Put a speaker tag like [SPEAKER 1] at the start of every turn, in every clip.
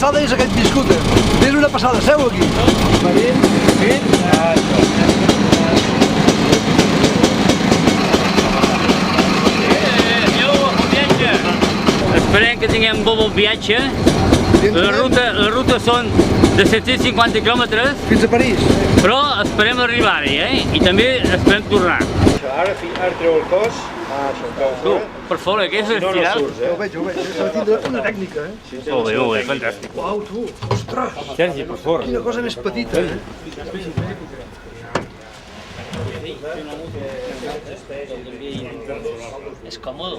[SPEAKER 1] passada és aquest biscúter. És una passada, seu aquí.
[SPEAKER 2] Esperem que tinguem un bon viatge. La ruta són de 750 quilòmetres.
[SPEAKER 1] Fins a París.
[SPEAKER 2] Però esperem arribar-hi, I també esperem tornar.
[SPEAKER 3] Ara treu el cos.
[SPEAKER 2] Tu, per favor, què és estirat?
[SPEAKER 1] Ho veig. S'ha de tindre una tècnica,
[SPEAKER 2] Molt bé, fantàstic.
[SPEAKER 1] Uau, tu, ostres.
[SPEAKER 2] Sergi, per favor.
[SPEAKER 1] Quina cosa més petita,
[SPEAKER 2] És còmode,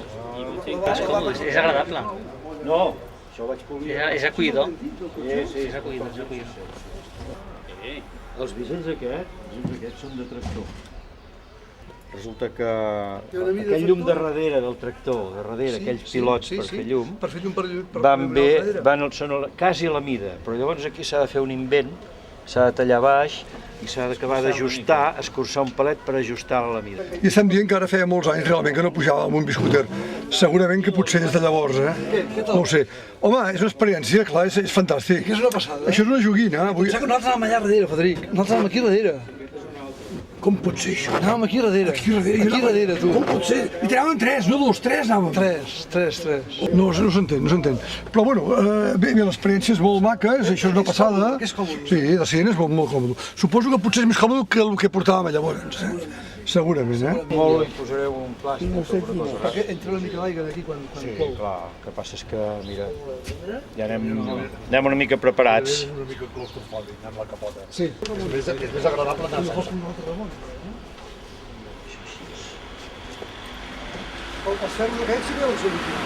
[SPEAKER 2] és agradable.
[SPEAKER 3] No, això ho vaig publicar.
[SPEAKER 2] És acollidor.
[SPEAKER 3] Sí.
[SPEAKER 2] És acollidor.
[SPEAKER 3] Els bisons aquests són de tractor. Resulta que aquell llum de darrere del tractor, aquells pilots per fer llum, són quasi a la mida, però llavors aquí s'ha de fer un invent, s'ha de tallar baix i s'ha d'acabar d'ajustar, escurçar un palet per ajustar a la mida.
[SPEAKER 1] I estem dient que ara feia molts anys realment que no pujava amb un biscúter. Segurament que potser des de llavors, No ho sé. Home, és una experiència, clar, és fantàstic. És una passada. Això és una joguina. Pensava que nosaltres anàvem allà darrere, Frederic. Nosaltres anàvem aquí darrere. Com pot ser això? Anàvem aquí darrere. Aquí darrere, tu. Com pot ser? I tiràvem 3, no 2, 3 anàvem. 3. No s'entén. Però bueno, bé, l'experiència és molt maca, això és una passada. Que és còmode. Sí, de cent és molt còmode. Suposo que potser és més còmode que el que portàvem llavors, segurament,
[SPEAKER 3] Molt hi posareu un plàstic o alguna cosa.
[SPEAKER 1] Perquè entra una mica d'aigua d'aquí quan
[SPEAKER 3] Sí, clar, el que passa és que, mira, ja anem una mica preparats.
[SPEAKER 1] una mica claustrofòbic, amb la capota. Sí. És més agradable anar-se. Els ferros aquests sí que el seu líquid.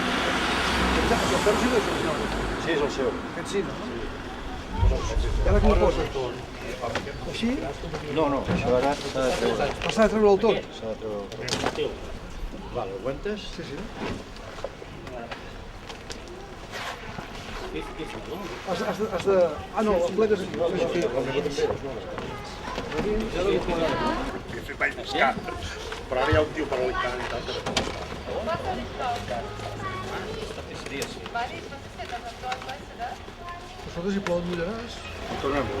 [SPEAKER 1] Els ferros sí que el seu líquid.
[SPEAKER 3] Sí, és el seu.
[SPEAKER 1] Aquest sí, no? I ara com ho poses? Així?
[SPEAKER 3] No, això ara s'ha de treure.
[SPEAKER 1] Però s'ha de treure del tot?
[SPEAKER 3] S'ha de treure del tot. Vale, aguantes?
[SPEAKER 1] Sí. Has de... Ah, no, el plegues aquí.
[SPEAKER 4] Vaig buscar, però ara hi ha un tio paralitzant i tal.
[SPEAKER 1] Nosaltres si plou et mullaràs.
[SPEAKER 3] Tornem-ho.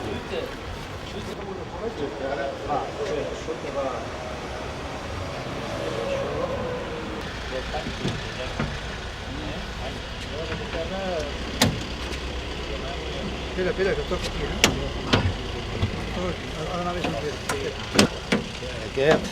[SPEAKER 1] Espera, que toca aquí, Ha d'anar més enrere.
[SPEAKER 3] Aquest.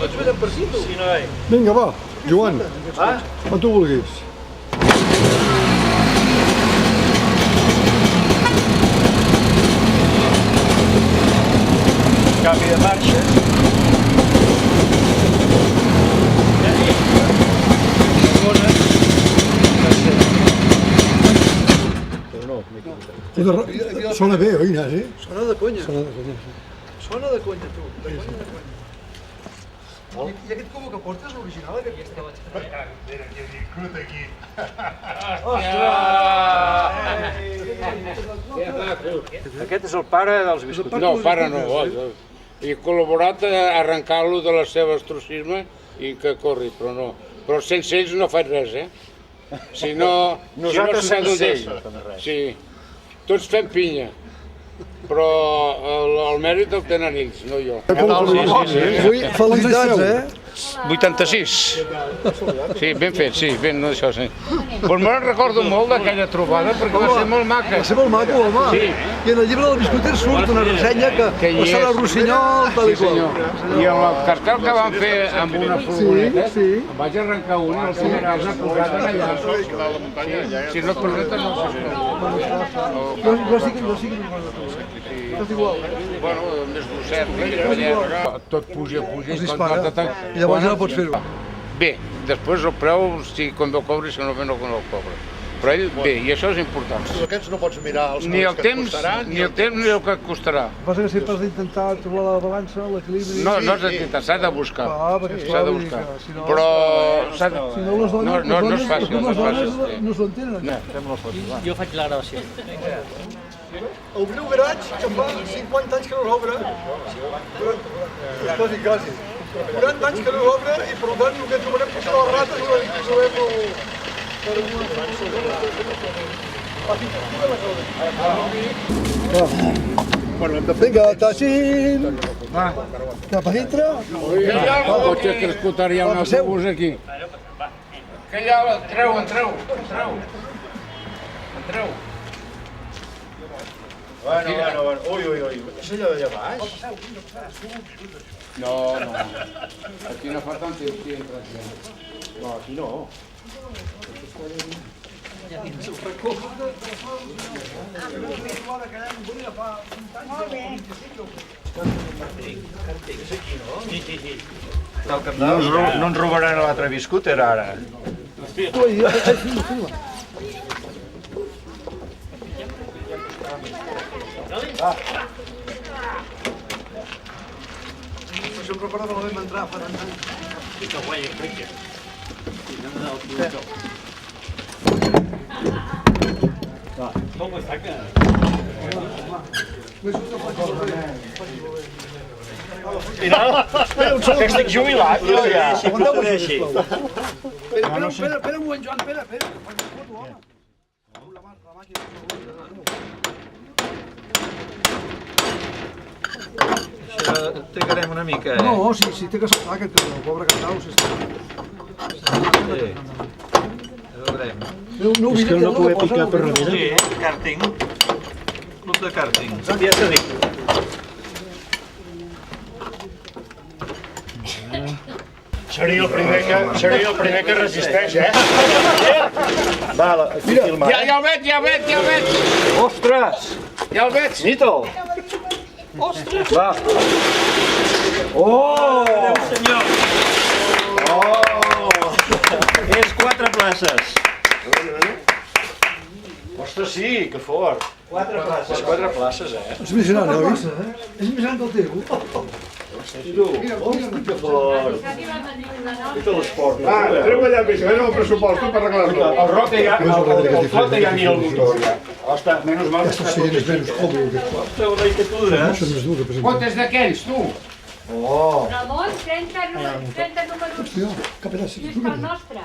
[SPEAKER 1] Tots venen per aquí, tu?
[SPEAKER 3] Sí, noi.
[SPEAKER 1] Vinga, va, Joan, quan tu vulguis.
[SPEAKER 3] Canvi de marxa.
[SPEAKER 1] Sona bé, oi, Ignasi?
[SPEAKER 5] Sona de conya.
[SPEAKER 1] Sona de conya, sí.
[SPEAKER 5] Sona de conya, tu. De conya. I aquest cubo que portes és l'original, aquest que vaig fer?
[SPEAKER 4] Mira, aquí, crut aquí.
[SPEAKER 3] Aquest és el pare dels biscuits.
[SPEAKER 6] No, pare no. He col·laborat a arrencar-lo de la seva estrucisme i que corri, però no. Però sense ells no faig res, Si no...
[SPEAKER 3] Nosaltres sense ells no fem res.
[SPEAKER 6] Sí, tots fem pinya. Però el mèrit el tenen ells, no jo.
[SPEAKER 1] Felicitats,
[SPEAKER 6] 86. Sí, ben fet, sí, ben això, sí. Doncs me'n recordo molt d'aquella trobada perquè va ser molt maca.
[SPEAKER 5] Va ser molt maco, home.
[SPEAKER 6] Sí.
[SPEAKER 5] I en el llibre del biscuiter surt una ressenya que
[SPEAKER 6] hi
[SPEAKER 5] passava a Rossinyol, tal i qual.
[SPEAKER 6] I amb el cartel que vam fer amb una furgoneta,
[SPEAKER 5] sí.
[SPEAKER 6] em vaig arrencar una, el senyor Casa posat allà. Si no et presentes, no sé.
[SPEAKER 5] Jo sí que estàs igual.
[SPEAKER 6] Bueno, més grosset, tot puja,
[SPEAKER 5] Es
[SPEAKER 6] i
[SPEAKER 5] dispara.
[SPEAKER 6] quan
[SPEAKER 5] I llavors ja no pots fer-ho.
[SPEAKER 6] bé. Després el preu, si convé el cobre i si no ve no el cobre. Però ell, bé, i això és important.
[SPEAKER 4] Aquests no pots mirar els
[SPEAKER 6] Ni el
[SPEAKER 4] que
[SPEAKER 6] temps,
[SPEAKER 4] costaran,
[SPEAKER 6] ni el temps ni el que costarà.
[SPEAKER 5] El que passa que sempre has d'intentar trobar la balança, l'equilibri...
[SPEAKER 6] No has d'intentar, s'ha de buscar.
[SPEAKER 5] perquè
[SPEAKER 6] S'ha de
[SPEAKER 5] vull dir
[SPEAKER 6] buscar.
[SPEAKER 5] que si no-
[SPEAKER 6] Però s'ha de...
[SPEAKER 5] Si no, les dones,
[SPEAKER 6] No és fàcil, no és fàcil.
[SPEAKER 5] no s'ho entenen. això.
[SPEAKER 2] Jo faig la gravació.
[SPEAKER 1] Obrir un garatge que fa 50 anys que no l'obre. Quasi, quasi. 40 anys que no l'obre i per tant el que trobarem potser les rates ho trobem Vinga, Tacín! Cap a dintre.
[SPEAKER 6] El cotxe que escoltaria un autobús aquí. Que allà, entreu.
[SPEAKER 4] Bueno. Ui. És allò d'allà baix?
[SPEAKER 6] No. Aquí no fa tant temps que entra aquí.
[SPEAKER 4] No, aquí no. No ens robaran a l'altre biscúter ara.
[SPEAKER 5] Això em recorda que vam entrar fa tant anys.
[SPEAKER 4] Que estic jubilat, jo ja.
[SPEAKER 5] Espera un moment, Joan, espera.
[SPEAKER 3] Això trigarem una mica, eh?
[SPEAKER 5] No, sí, té que saltar aquest carrer, el pobre Cantau, si
[SPEAKER 3] Sí. Ja veurem.
[SPEAKER 5] És que no poder picar per
[SPEAKER 3] Sí, càrting. Club de càrting. Ja s'ha dit.
[SPEAKER 4] Seria el primer que resisteix, eh? Va, aquí filma.
[SPEAKER 6] Ja el veig.
[SPEAKER 3] Ostres!
[SPEAKER 6] Ja el veig.
[SPEAKER 3] Nítol! Ostres! Va! Oh! Senyor! Oh! És 4 places.
[SPEAKER 4] Ostres, sí, que fort.
[SPEAKER 3] 4 places.
[SPEAKER 4] Les 4 places, eh?
[SPEAKER 5] És més gran, no? És més gran que el teu.
[SPEAKER 4] Que fort. I tot l'esport. Treu allà més, veure el pressupost per arreglar-lo.
[SPEAKER 3] El Roca ja, el Flota ja mira el motor. Ja. Ostres, menys mal que està
[SPEAKER 1] Sí, és menys còmode.
[SPEAKER 3] Ostres, la catura.
[SPEAKER 1] Això és més dur que per exemple.
[SPEAKER 6] Quantes d'aquells, tu?
[SPEAKER 7] Ramon, 30 números
[SPEAKER 1] Hòstia, que pedaç.
[SPEAKER 7] més que el nostre.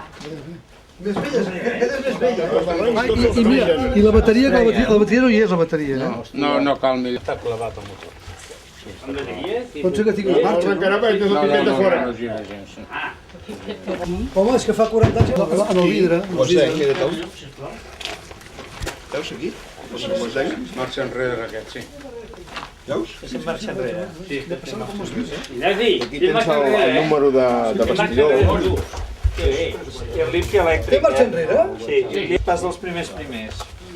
[SPEAKER 5] Més velles, aquest és més vella. I mira, i la bateria, que la bateria no hi és, la bateria, eh?
[SPEAKER 6] No cal millor. Està clavat el motor.
[SPEAKER 5] Pot ser que tingui una marxa, no?
[SPEAKER 6] No gira gens.
[SPEAKER 5] Home, és que fa 40 anys en el vidre.
[SPEAKER 4] Veus aquí?
[SPEAKER 6] Marxa enrere aquest, sí.
[SPEAKER 3] És marxa enrere.
[SPEAKER 2] Aquí tens el
[SPEAKER 4] número de vestidor.
[SPEAKER 3] I el limpia elèctric.
[SPEAKER 5] Té marxa enrere?
[SPEAKER 3] Sí, i pas dels primers.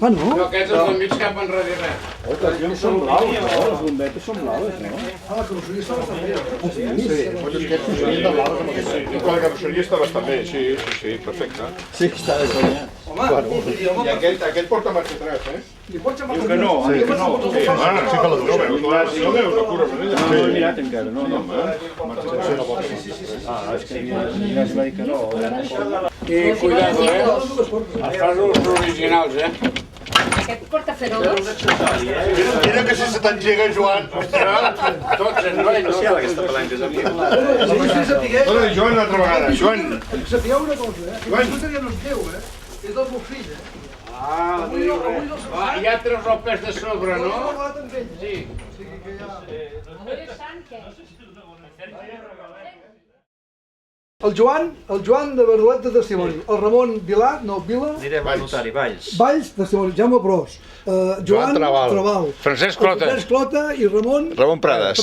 [SPEAKER 5] Ah, no?
[SPEAKER 6] No, aquests els enmig cap enrere.
[SPEAKER 3] Els llums són blaus, no? Les bombetes són blaues, no?
[SPEAKER 5] Ah, la carrosseria està bastant bé.
[SPEAKER 4] I la carrosseria està bastant bé, sí, perfecte.
[SPEAKER 3] Sí, està de conya.
[SPEAKER 4] I aquest porta marxa atrás, eh?
[SPEAKER 5] Li pots xamar
[SPEAKER 3] Que no,
[SPEAKER 4] Sí, que la veus, no veus la curva.
[SPEAKER 3] No he mirat encara, no. Ah, és que ja es va dir que no.
[SPEAKER 6] I cuidado, Estàs els originals,
[SPEAKER 7] Aquest porta ferols.
[SPEAKER 4] Mira que si se t'engega, Joan.
[SPEAKER 6] Tots, noi, no.
[SPEAKER 3] Aquesta palanca és aquí.
[SPEAKER 4] Dóna, Joan, una altra vegada. Joan,
[SPEAKER 5] Sapigueu una cosa, eh? Aquest ja no és teu, eh? És del meu fill, eh? Avui no
[SPEAKER 6] Ja treus el pes de sobre, no?
[SPEAKER 5] parlat amb ell, eh?
[SPEAKER 6] Sí.
[SPEAKER 5] O sigui que ja...
[SPEAKER 7] Avui és sant, què?
[SPEAKER 5] El Joan de Bardolet de Testimoni, el Ramon Vila,
[SPEAKER 3] Anirem al notari, Valls.
[SPEAKER 5] Valls, Testimoni, Jaume Pros, Joan Trabal,
[SPEAKER 6] Francesc Clota.
[SPEAKER 5] Francesc Clota i Ramon
[SPEAKER 4] Prades.